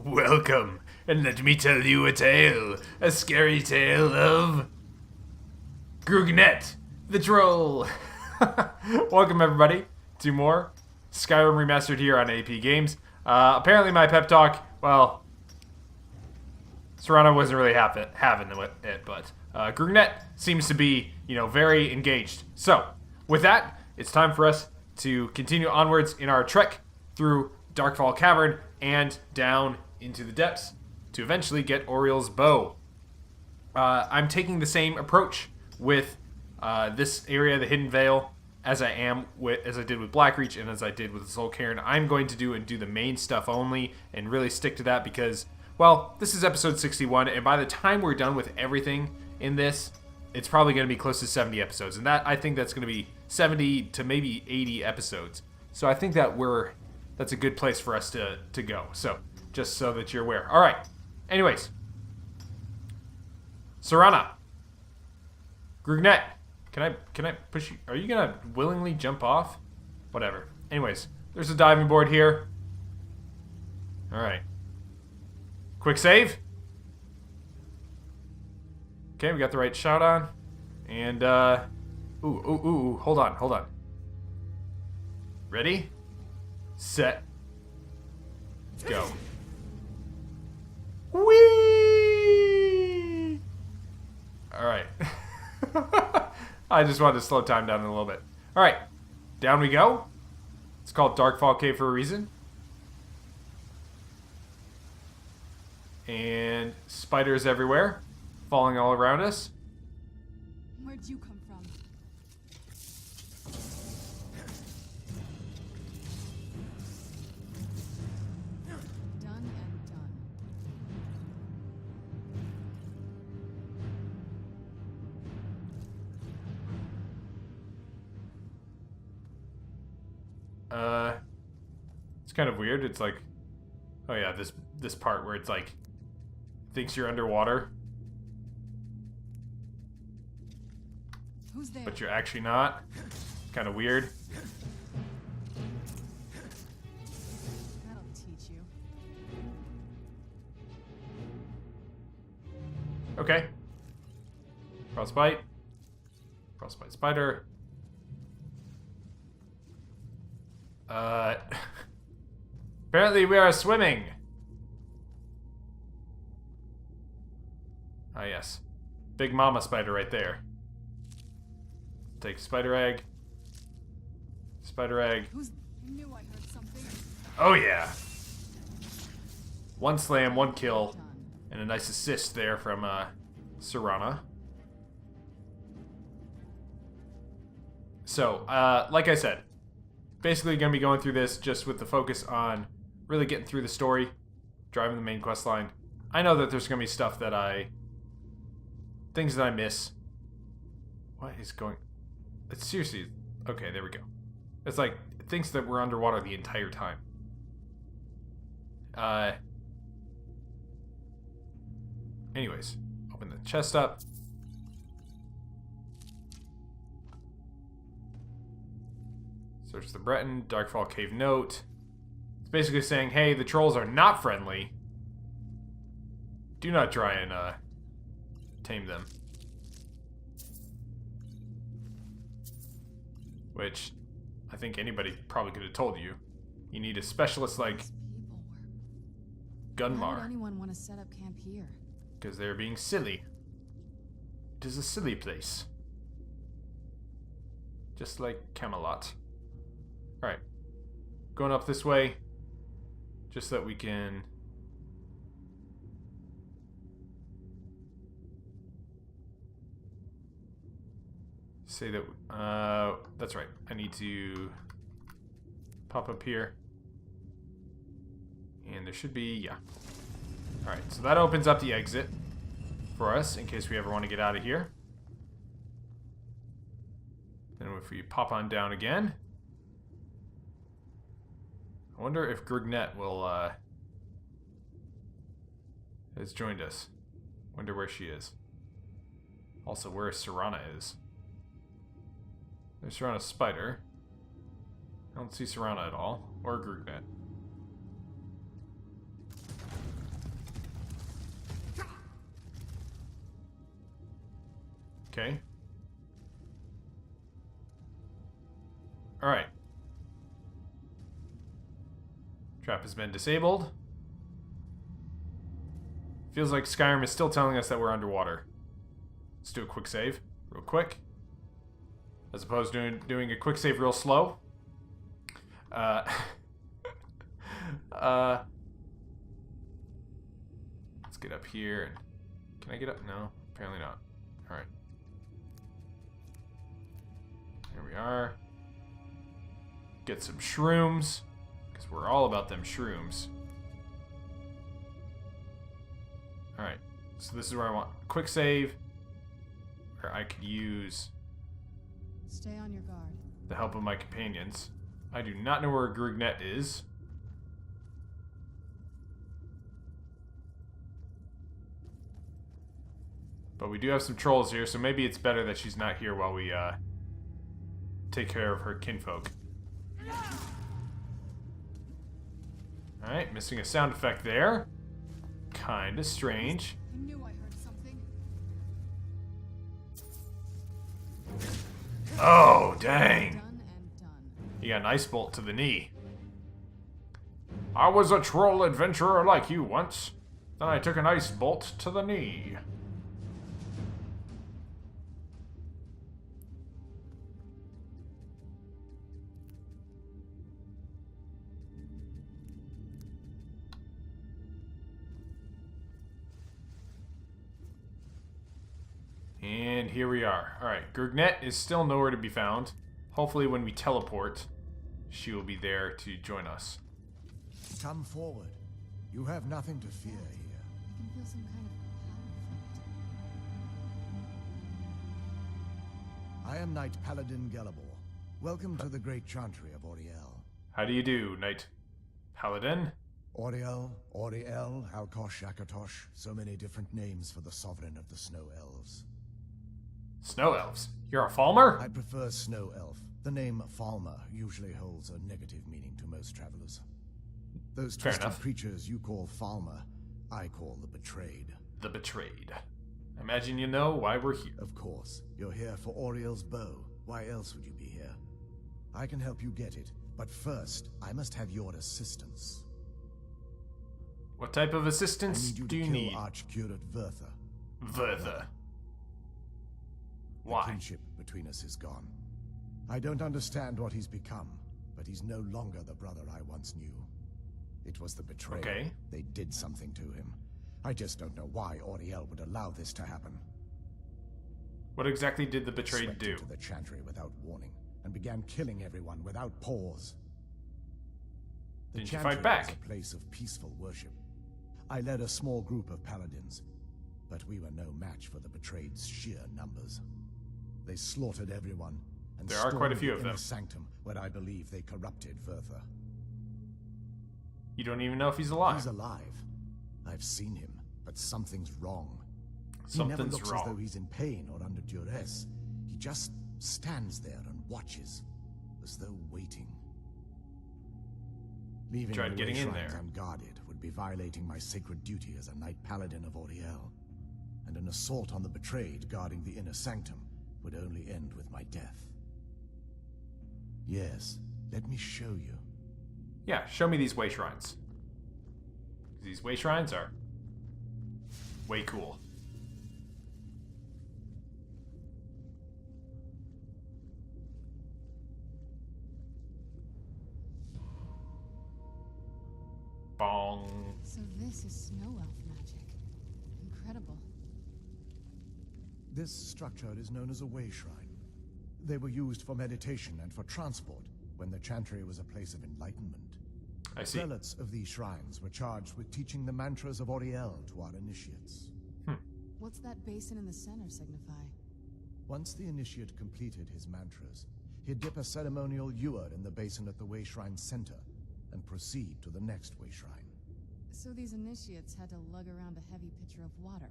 Welcome, and let me tell you a scary tale of Grugnet, the troll. Welcome everybody to more Skyrim Remastered here on AP Games. Apparently my pep talk, well, Serrano wasn't really having it, but Grugnet seems to be, very engaged. So, with that, it's time for us to continue onwards in our trek through Darkfall Cavern and down into the depths to eventually get Oriel's bow. I'm taking the same approach with this area, the Hidden Vale, as I did with Blackreach and as I did with Soul Cairn. I'm going to do the main stuff only and really stick to that because, well, this is episode 61, and by the time we're done with everything in this, it's probably going to be close to 70 episodes, and I think that's going to be 70 to maybe 80 episodes. So I think that's a good place for us to go. So, just so that you're aware. All right. Anyways. Serrana. Grugnet. Can I push you? Are you going to willingly jump off? Whatever. Anyways. There's a diving board here. All right. Quick save. Okay, we got the right shout on. And, ooh. Hold on. Ready? Set. Go. Whee! Alright. I just wanted to slow time down a little bit. Alright. Down we go. It's called Darkfall Cave for a reason. And spiders everywhere. Falling all around us. Where'd you come from? Done and done. It's kind of weird. It's like, oh yeah, this part where it's like thinks you're underwater. Who's there? But you're actually not. Kind of weird. That'll teach you. Okay. Frostbite. Frostbite spider. Apparently we are swimming. Ah, yes. Big mama spider right there. Take spider egg. Spider egg. I knew I heard something. Oh yeah. One slam, one kill, and a nice assist there from Serrana. So, like I said, basically gonna be going through this just with the focus on really getting through the story, driving the main quest line. I know that there's gonna be stuff that things that I miss. What is going? It's seriously, okay, there we go. It's like, things that were underwater the entire time. Anyways, open the chest up. Search the Breton, Darkfall Cave note. It's basically saying, hey, the trolls are not friendly. Do not try and, tame them. Which, I think anybody probably could have told you. You need a specialist like These people were. Why Gunmar. would anyone want to set up camp here? Because they're being silly. It is a silly place. Just like Camelot. Alright. Going up this way. Just so that we can... say that... that's right. I need to pop up here. And there should be... yeah. Alright, so that opens up the exit for us in case we ever want to get out of here. Then if we pop on down again... I wonder if Grugnet will, has joined us. Wonder where she is. Also, where Serrana is. There's Serrana's spider. I don't see Serrana at all. Or Grugnet. Okay. Alright. Trap has been disabled. Feels like Skyrim is still telling us that we're underwater. Let's do a quick save, real quick. As opposed to doing a quick save real slow. Let's get up here. Can I get up? No, apparently not. Alright. Here we are. Get some shrooms. Because we're all about them shrooms. Alright. So this is where I want quick save. Where I could use Stay on your guard. the help of my companions. I do not know where Grugnet is. But we do have some trolls here, so maybe it's better that she's not here while we take care of her kinfolk. Alright, missing a sound effect there. Kinda strange. I knew I heard something. Oh, dang. Done and done. You got an ice bolt to the knee. I was a troll adventurer like you once. Then I took an ice bolt to the knee. And here we are. Alright, Grugnet is still nowhere to be found. Hopefully when we teleport, she will be there to join us. Come forward. You have nothing to fear here. I can feel some kind of power from it. I am Knight Paladin Gelabor. Welcome to the great chantry of Auriel. How do you do, Knight Paladin? Auriel, Auriel, Halkosh, Akatosh, so many different names for the sovereign of the Snow Elves. Snow elves. You're a Falmer? I prefer Snow Elf. The name Falmer usually holds a negative meaning to most travelers. Those Fair twisted enough. creatures you call Falmer, I call the Betrayed. The Betrayed. Imagine you know why we're here. Of course, you're here for Auriel's bow. Why else would you be here? I can help you get it, but first, I must have your assistance. What type of I assistance need you do to you kill need? Archcurate Vertha. Vertha. The Why? kinship between us is gone. I don't understand what he's become, but he's no longer the brother I once knew. It was the betrayal. Okay. They did something to him. I just don't know why Auriel would allow this to happen. What exactly did the Betrayed Swept do? into the chantry without warning and began killing everyone without pause. The Didn't you chantry fight back? was a place of peaceful worship. I led a small group of paladins, but we were no match for the Betrayed's sheer numbers. They slaughtered everyone, and There are quite a stormed few the of them. inner sanctum, where I believe they corrupted Vertha. You don't even know if he's alive. He's alive. I've seen him, but something's wrong. He never Something's looks as though wrong. he's in pain or under duress. He just stands there and watches, as though waiting. Leaving Tried the getting in Wayshrines there. unguarded would be violating my sacred duty as a Knight Paladin of Auriel. And an assault on the Betrayed guarding the inner sanctum would only end with my death. Yes, let me show you. Yeah, show me these way shrines. These way shrines are way cool. Bong. So this is snow elf magic. Incredible. This structure is known as a way shrine. They were used for meditation and for transport when the chantry was a place of enlightenment. I see. Prelates of these shrines were charged with teaching the mantras of Auriel to our initiates. What's that basin in the center signify? Once the initiate completed his mantras, he'd dip a ceremonial ewer in the basin at the way shrine's center and proceed to the next way shrine. So these initiates had to lug around a heavy pitcher of water.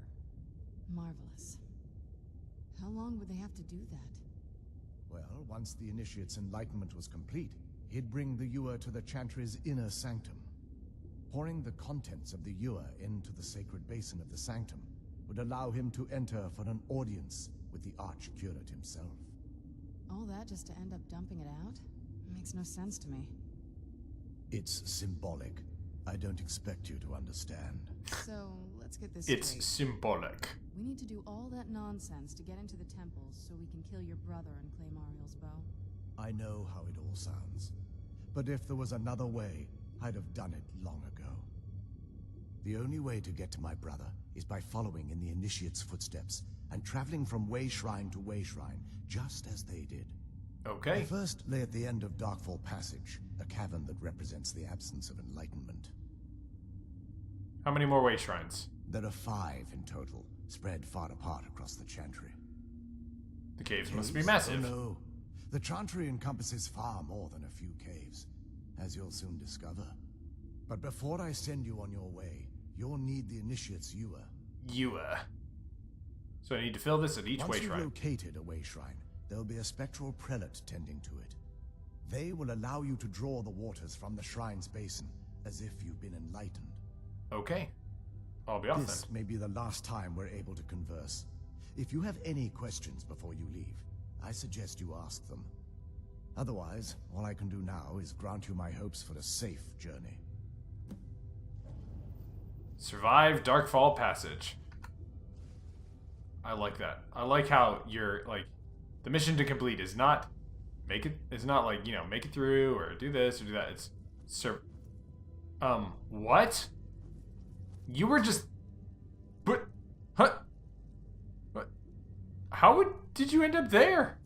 Marvelous. How long would they have to do that? Well, once the initiate's enlightenment was complete, he'd bring the ewer to the chantry's inner sanctum. Pouring the contents of the ewer into the sacred basin of the sanctum would allow him to enter for an audience with the Arch-Curate himself. All that just to end up dumping it out? Makes no sense to me. It's symbolic. I don't expect you to understand. So, let's get this It's straight. symbolic. We need to do all that nonsense to get into the temples so we can kill your brother and claim Ariel's bow. I know how it all sounds. But if there was another way, I'd have done it long ago. The only way to get to my brother is by following in the Initiate's footsteps and traveling from way shrine to way shrine, just as they did. I Okay. first lay at the end of Darkfall Passage, a cavern that represents the absence of enlightenment. How many more way shrines? There are 5 in total, spread far apart across the Chantry. The caves must be Caves? massive. Oh no. The Chantry encompasses far more than a few caves, as you'll soon discover. But before I send you on your way, you'll need the Initiate's Ewer. Ewer. So I need to fill this at each Once way you've shrine. located a way shrine, there'll be a spectral prelate tending to it. They will allow you to draw the waters from the shrine's basin, as if you've been enlightened. Okay. I'll be off This then. may be the last time we're able to converse. If you have any questions before you leave, I suggest you ask them. Otherwise, all I can do now is grant you my hopes for a safe journey. Survive Darkfall Passage. I like that. I like how you're like the mission to complete is not it's not like, you know, make it through or do this or do that. It's what? You were just but huh? What? Did you end up there?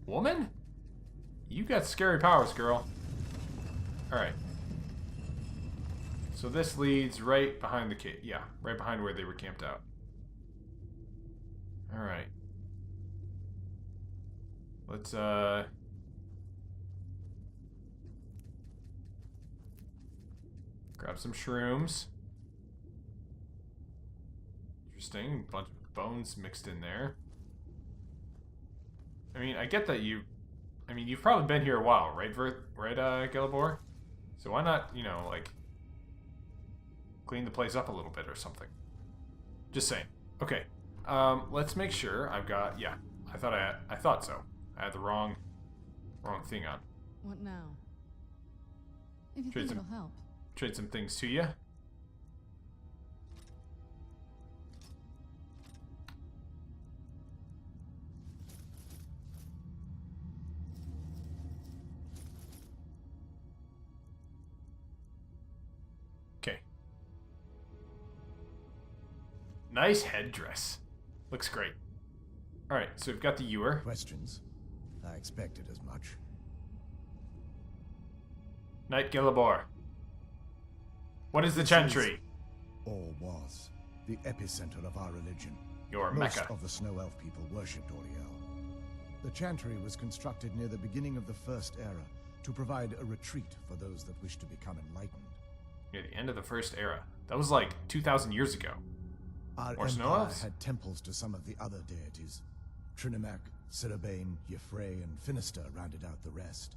Woman? You got scary powers, girl. Alright. So this leads right behind the cave. Yeah, right behind where they were camped out. Alright. Let's, grab some shrooms. Interesting. Bunch of bones mixed in there. I mean, I get that you've probably been here a while, right, Gelibor? So why not, you know, like, clean the place up a little bit or something? Just saying. Okay. Let's make sure I've got, yeah, I thought so. I had the wrong thing on. What now? If you Trade think some- it'll help. Trade some things to you. Okay. Nice headdress. Looks great. Alright, so we've got the ewer. Questions? I expected as much. Knight Gelibor. What is the Chantry? Or was the epicenter of our religion. Your Most Mecca. of the Snow Elf people worshipped Auriel. The Chantry was constructed near the beginning of the First Era to provide a retreat for those that wish to become enlightened. Near the end of the First Era. That was like 2,000 years ago. Our Or Snow empire Elves? had temples to some of the other deities. Trinimac, Ciribane, Yffrey, and Finister rounded out the rest.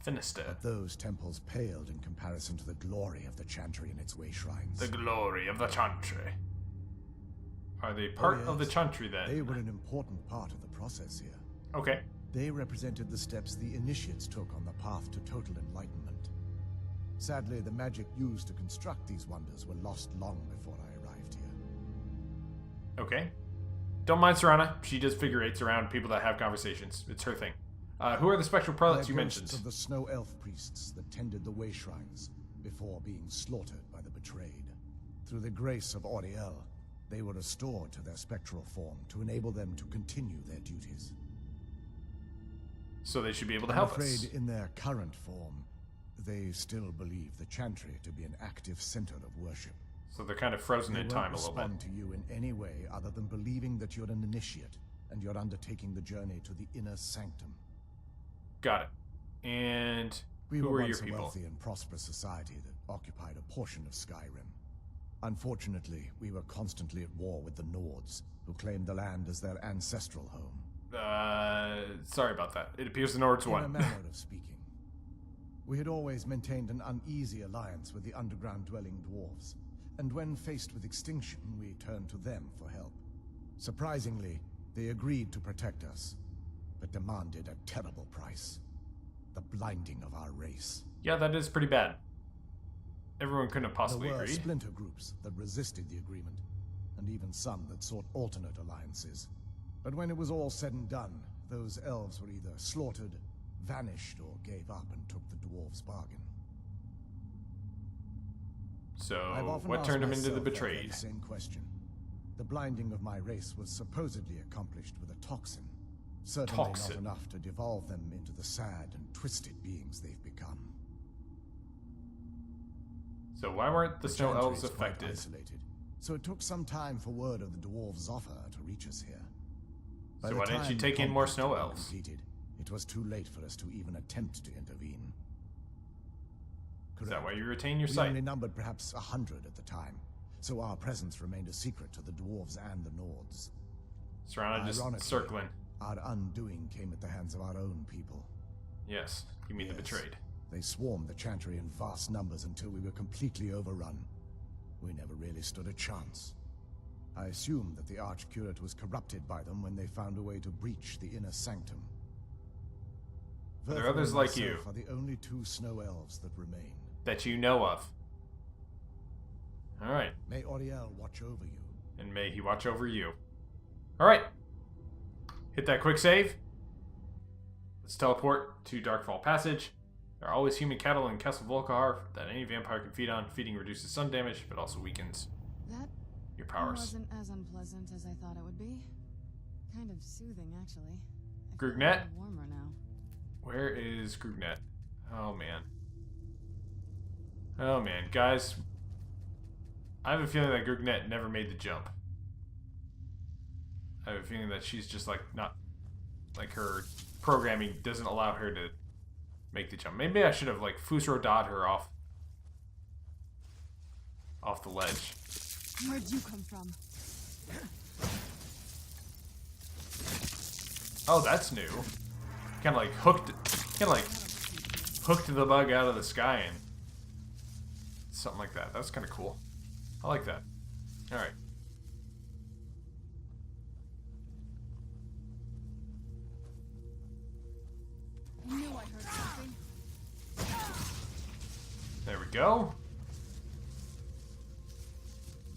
Finister. But those temples paled in comparison to the glory of the Chantry and its way shrines. The glory of the Chantry. Are they part of the yes. Chantry then? They were an important part of the process here. Okay. They represented the steps the Initiates took on the path to total enlightenment. Sadly, the magic used to construct these wonders were lost long before I arrived here. Okay. Don't mind Serana. She does figure eights around people that have conversations. It's her thing. Who are the spectral prelates you They're ghosts mentioned? of the Snow Elf priests that tended the way shrines before being slaughtered by the betrayed. Through the grace of Auriel, they were restored to their spectral form to enable them to continue their duties. So they should be able to I'm help afraid us. in their current form, they still believe the Chantry to be an active center of worship. So they're kind of frozen They in won't time a little bit. respond to you in any way other than believing that you're an initiate and you're undertaking the journey to the inner sanctum. Got it. And We who were are your once a people? wealthy and prosperous society that occupied a portion of Skyrim. Unfortunately, we were constantly at war with the Nords, who claimed the land as their ancestral home. Sorry about that. It appears the Nords In a won. manner of speaking. We had always maintained an uneasy alliance with the underground-dwelling dwarves, and when faced with extinction, we turned to them for help. Surprisingly, They agreed to protect us, but demanded a terrible price. The blinding of our race. Yeah, that is pretty bad. Everyone couldn't have possibly There were agreed. splinter groups that resisted the agreement, and even some that sought alternate alliances. But when it was all said and done, those elves were either slaughtered, vanished, or gave up and took the dwarves' bargain. So, I've often what asked turned him into the myself that very betrayed? same question. The blinding of my race was supposedly accomplished with a toxin. Certainly Toxin. not enough to devolve them into the sad and twisted beings they've become. So why weren't the snow Chantry elves is quite affected? isolated, so it took some time for word of the dwarves' offer to reach us here. By So the why didn't you time take in more compact snow had been elves? completed, it was too late for us to even attempt to intervene. Is that why you retain your We sight? only numbered perhaps 100 at the time, so our presence remained a secret to the dwarves and the Nords. Surrounded, just Ironically, circling. Our undoing came at the hands of our own people. Yes, you mean the Yes. betrayed. They swarmed the Chantry in vast numbers until we were completely overrun. We never really stood a chance. I assume that the Archcurate was corrupted by them when they found a way to breach the inner sanctum. There are Verthur others and like you. myself are the only two snow elves that remain. That you know of. Alright, May Auriel watch over you. and may he watch over you. Alright. Hit that quick save. Let's teleport to Darkfall Passage. There are always human cattle in Castle Volkihar that any vampire can feed on. Feeding reduces sun damage, but also weakens That your powers. wasn't as unpleasant as I thought it would be. Kind of soothing, actually. I feel a Grugnet? little warmer now. Where is Grugnet? Oh man. Oh man, guys. I have a feeling that Grugnet never made the jump. I have a feeling that she's just like not, like her programming doesn't allow her to make the jump. Maybe I should have like Fusro dot her off the ledge. Where'd you come from? Oh, that's new. Kind of like hooked the bug out of the sky and something like that. That's kind of cool. I like that. All right. I knew I heard something. There we go.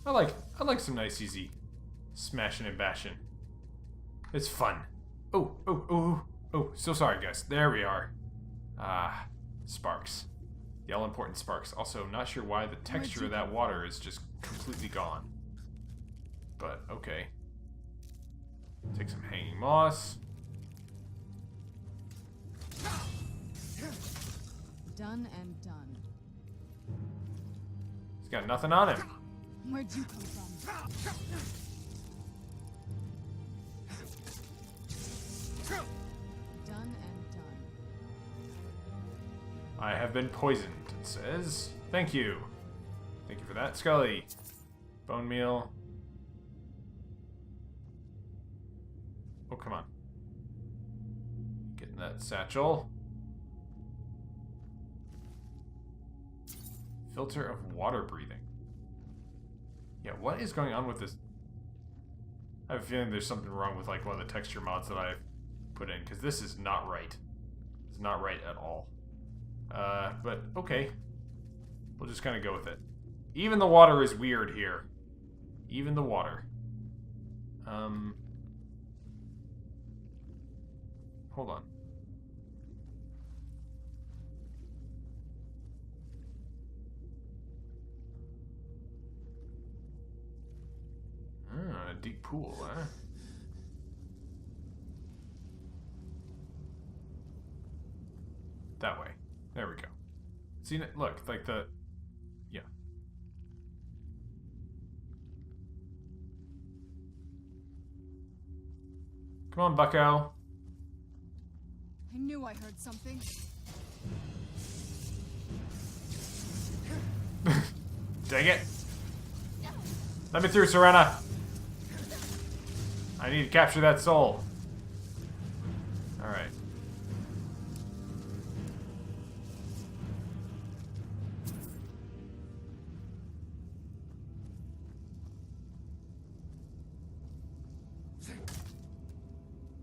I like some nice easy smashing and bashing. It's fun. Oh, oh, oh, oh, so sorry guys. There we are. Ah, sparks. The all important sparks. Also, not sure why the texture of that water is just completely gone. But okay. Take some hanging moss. Done and done. He's got nothing on him. Where'd you come from? Done and done. I have been poisoned, it says. Thank you. Thank you for that, Scully. Bone meal. Oh, come on. Getting that satchel. Filter of water breathing. Yeah, what is going on with this? I have a feeling there's something wrong with like one of the texture mods that I've put in, because this is not right. It's not right at all. But okay. We'll just kind of go with it. Even the water is weird here. Even the water. Hold on. Ah, a deep pool, huh? That way. There we go. See, look, like the... Yeah. Come on, bucko. I knew I heard something. Dang it. Let me through, Serena. I need to capture that soul. Alright.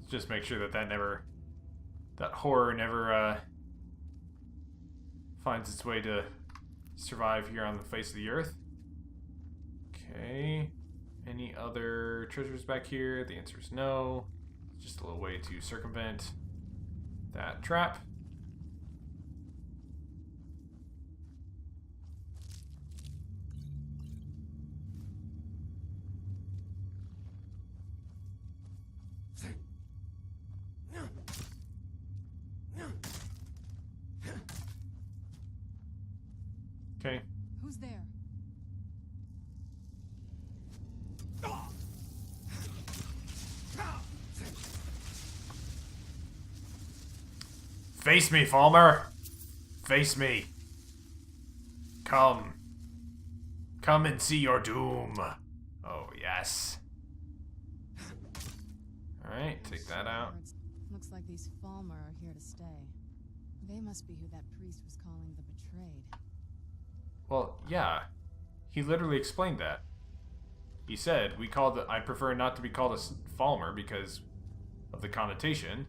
Just make sure that that horror never finds its way to survive here on the face of the earth. Okay. Any other treasures back here? The answer is no. Just a little way to circumvent that trap. Okay. Who's there? Face me, Falmer! Face me. Come. Come and see your doom. Oh, yes. Alright, take that out. Looks like these Falmer are here to stay. They must be who that priest was calling the betrayed. Well, yeah. He literally explained that. He said, I prefer not to be called a Falmer because of the connotation.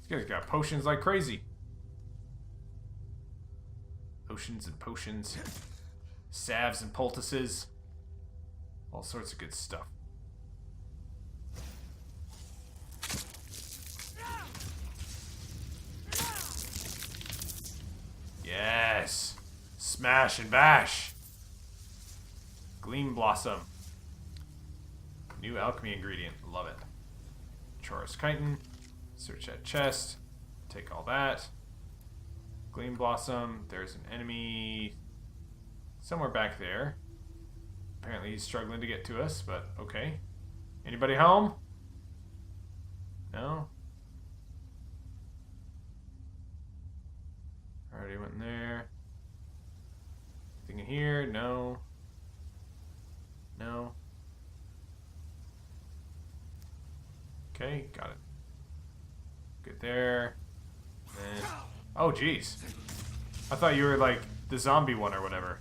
This guy's got potions like crazy. Potions and potions. Salves and poultices. All sorts of good stuff. Yes! Smash and bash! Gleam Blossom. New alchemy ingredient. Love it. Choros Chitin. Search that chest. Take all that. Gleam Blossom. There's an enemy somewhere back there. Apparently he's struggling to get to us, but okay. Anybody home? No? Already went in there. Anything in here? No. No. Okay, got it. Good there. And oh, jeez. I thought you were like the zombie one or whatever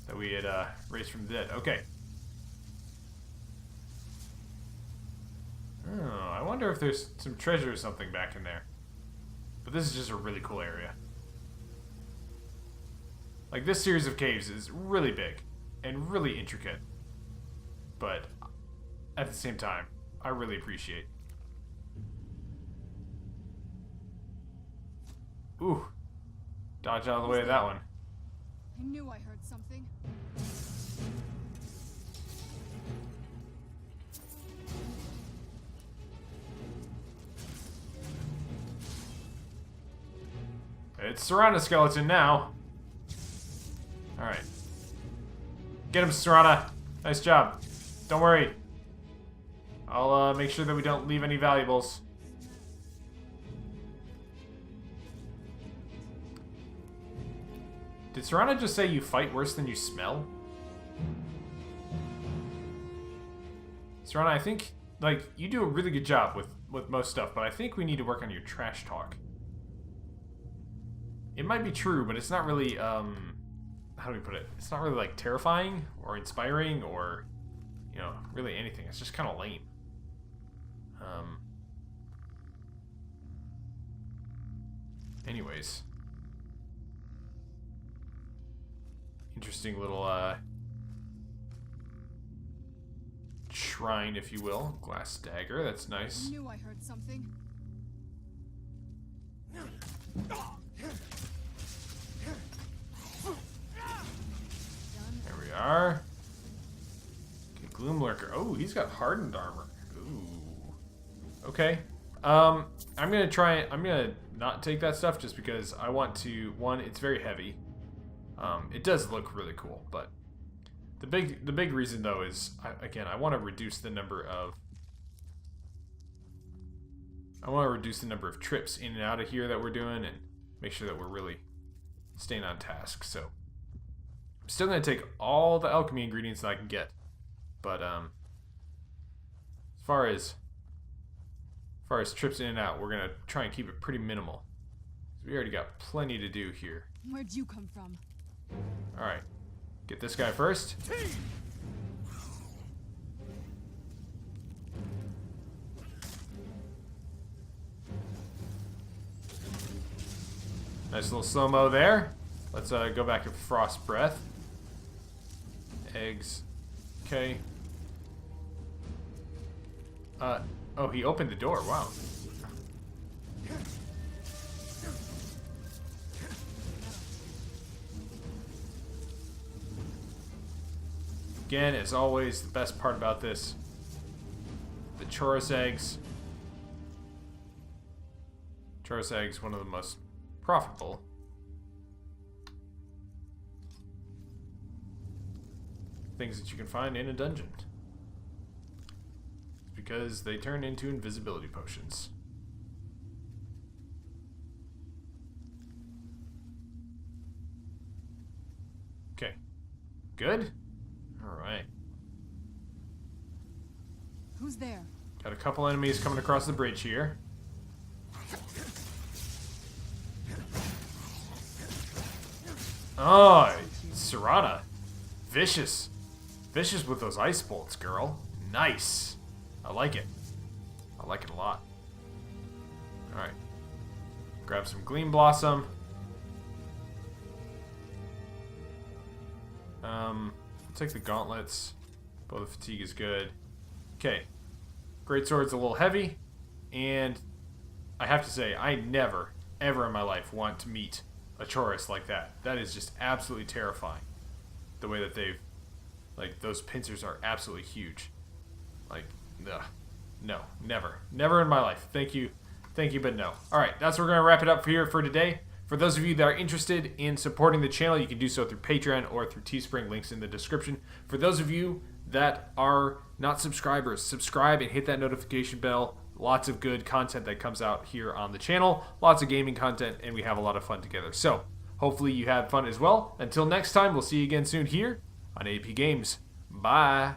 that we had raised from the dead. Okay. Oh, I wonder if there's some treasure or something back in there. But this is just a really cool area. Like, this series of caves is really big and really intricate. But at the same time, I really appreciate. Ooh. Dodge out of the way of that one. I knew I heard something. It's Serana Skeleton now. Alright. Get him, Serana. Nice job. Don't worry. I'll make sure that we don't leave any valuables. Did Serana just say you fight worse than you smell? Serana, I think, like, you do a really good job with most stuff, but I think we need to work on your trash talk. It might be true, but it's not really, how do we put it? It's not really, like, terrifying or inspiring or, you know, really anything. It's just kind of lame. Anyways. Interesting little, shrine, if you will. Glass dagger, that's nice. I knew I heard something. There we are. Okay, Gloom Lurker. Oh, he's got hardened armor. Ooh. Okay. I'm gonna not take that stuff just because I want to, one, it's very heavy. It does look really cool, but the big reason though is, I want to reduce the number of trips in and out of here that we're doing and make sure that we're really staying on task. So I'm still gonna take all the alchemy ingredients that I can get, but as far as trips in and out, we're gonna try and keep it pretty minimal. We already got plenty to do here. Where'd you come from? Alright. Get this guy first. Nice little slow-mo there. Let's go back to Frost Breath. Eggs. Okay. Oh, he opened the door. Wow. Again, as always, the best part about this, the Chorus eggs. Chorus eggs, one of the most profitable. Things that you can find in a dungeon. Because they turn into invisibility potions. Okay. Good? Alright. Who's there? Got a couple enemies coming across the bridge here. Oh, Serana. Vicious. Vicious with those ice bolts, girl. Nice. I like it. I like it a lot. Alright. Grab some Gleam Blossom. Take the gauntlets. Bow of Fatigue is good. Okay. Greatsword's a little heavy. And I have to say, I never, ever in my life want to meet a Chorus like that. That is just absolutely terrifying. The way that they've... Like, those pincers are absolutely huge. Like, ugh. No, never. Never in my life. Thank you, but no. Alright, that's where we're going to wrap it up here for today. For those of you that are interested in supporting the channel, you can do so through Patreon or through Teespring, links in the description. For those of you that are not subscribers, subscribe and hit that notification bell. Lots of good content that comes out here on the channel. Lots of gaming content, and we have a lot of fun together. So, hopefully you had fun as well. Until next time, we'll see you again soon here on AP Games. Bye!